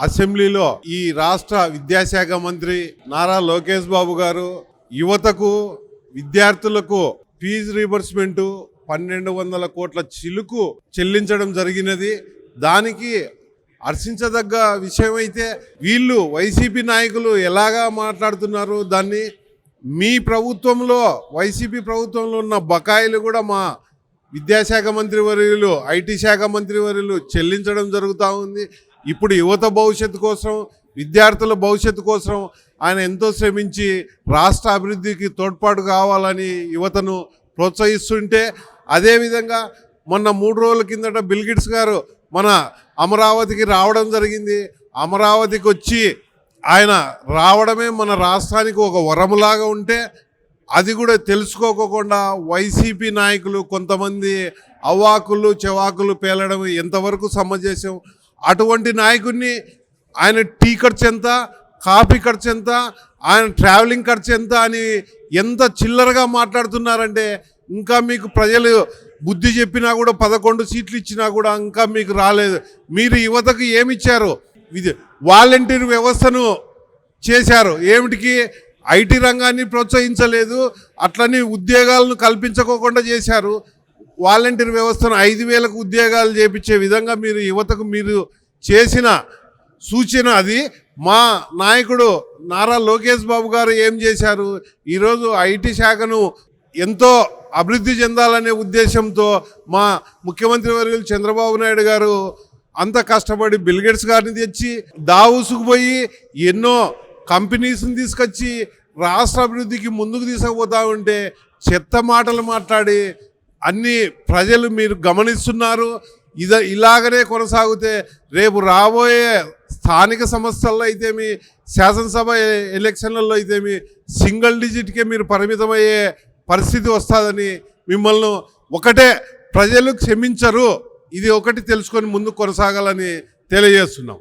అసెంబ్లీలో ఈ రాష్ట్ర విద్యాశాఖ మంత్రి నారా లోకేష్ బాబు గారు యువతకు విద్యార్థులకు ఫీజు రీయింబర్స్మెంట్ 1200 కోట్ల చిలుకు చెల్లించడం జరిగినది. దానికి హర్షించదగ్గ విషయం అయితే వీళ్ళు వైసీపీ నాయకులు ఎలాగా మాట్లాడుతున్నారు. దాన్ని మీ ప్రభుత్వంలో వైసీపీ ప్రభుత్వంలో ఉన్న బకాయిలు కూడా మా విద్యాశాఖ మంత్రి వర్యులు ఐటీ శాఖ మంత్రి వర్యులు చెల్లించడం జరుగుతూ ఉంది. ఇప్పుడు యువత భవిష్యత్తు కోసం విద్యార్థుల భవిష్యత్తు కోసం ఆయన ఎంతో శ్రమించి రాష్ట్ర అభివృద్ధికి తోడ్పాటు కావాలని యువతను ప్రోత్సహిస్తుంటే, అదేవిధంగా మొన్న 3 రోజుల కిందట బిల్గిట్స్ గారు మన అమరావతికి రావడం జరిగింది. అమరావతికి వచ్చి ఆయన రావడమే మన రాష్ట్రానికి ఒక వరములాగా ఉంటే అది కూడా తెలుసుకోకుండా వైసీపీ నాయకులు కొంతమంది అవాకులు చెవాకులు పేలడం ఎంతవరకు సమంజసం. అటువంటి నాయకుడిని ఆయన టీ ఖర్చు ఎంత, కాఫీ ఖర్చు ఎంత, ఆయన ట్రావెలింగ్ ఖర్చు ఎంత అని ఎంత చిల్లరగా మాట్లాడుతున్నారంటే, ఇంకా మీకు ప్రజలు బుద్ధి చెప్పినా కూడా 11 సీట్లు ఇచ్చినా కూడా ఇంకా మీకు రాలేదు. మీరు యువతకు ఏమిచ్చారు? ఇది వాలంటీర్ వ్యవస్థను చేశారు. ఏమిటికి? ఐటీ రంగాన్ని ప్రోత్సహించలేదు, అట్లని ఉద్యోగాలను కల్పించుకోకుండా చేశారు. వాలంటీర్ వ్యవస్థను 5000కు ఉద్యోగాలు చేపించే విధంగా మీరు యువతకు మీరు చేసిన సూచన అది. మా నాయకుడు నారా లోకేష్ బాబు గారు ఏం చేశారు? ఈరోజు ఐటీ శాఖను ఎంతో అభివృద్ధి చెందాలనే ఉద్దేశంతో మా ముఖ్యమంత్రి వర్యులు చంద్రబాబు నాయుడు గారు అంత కష్టపడి బిల్గేట్స్ గారిని తెచ్చి దావూసుకు పోయి ఎన్నో కంపెనీస్ని తీసుకొచ్చి రాష్ట్ర అభివృద్ధికి ముందుకు తీసుకుపోతా ఉంటే చెత్త మాటలు మాట్లాడి అన్ని ప్రజలు మీరు గమనిస్తున్నారు. ఇలాగనే కొనసాగితే రేపు రాబోయే స్థానిక సంస్థల్లో అయితేమి, శాసనసభ ఎలక్షన్లలో అయితేమి సింగిల్ డిజిట్కే మీరు పరిమితమయ్యే పరిస్థితి వస్తుందని మిమ్మల్ని ఒకటే ప్రజలు క్షమించరు. ఇది ఒకటి తెలుసుకొని ముందుకు కొనసాగాలని తెలియజేస్తున్నాం.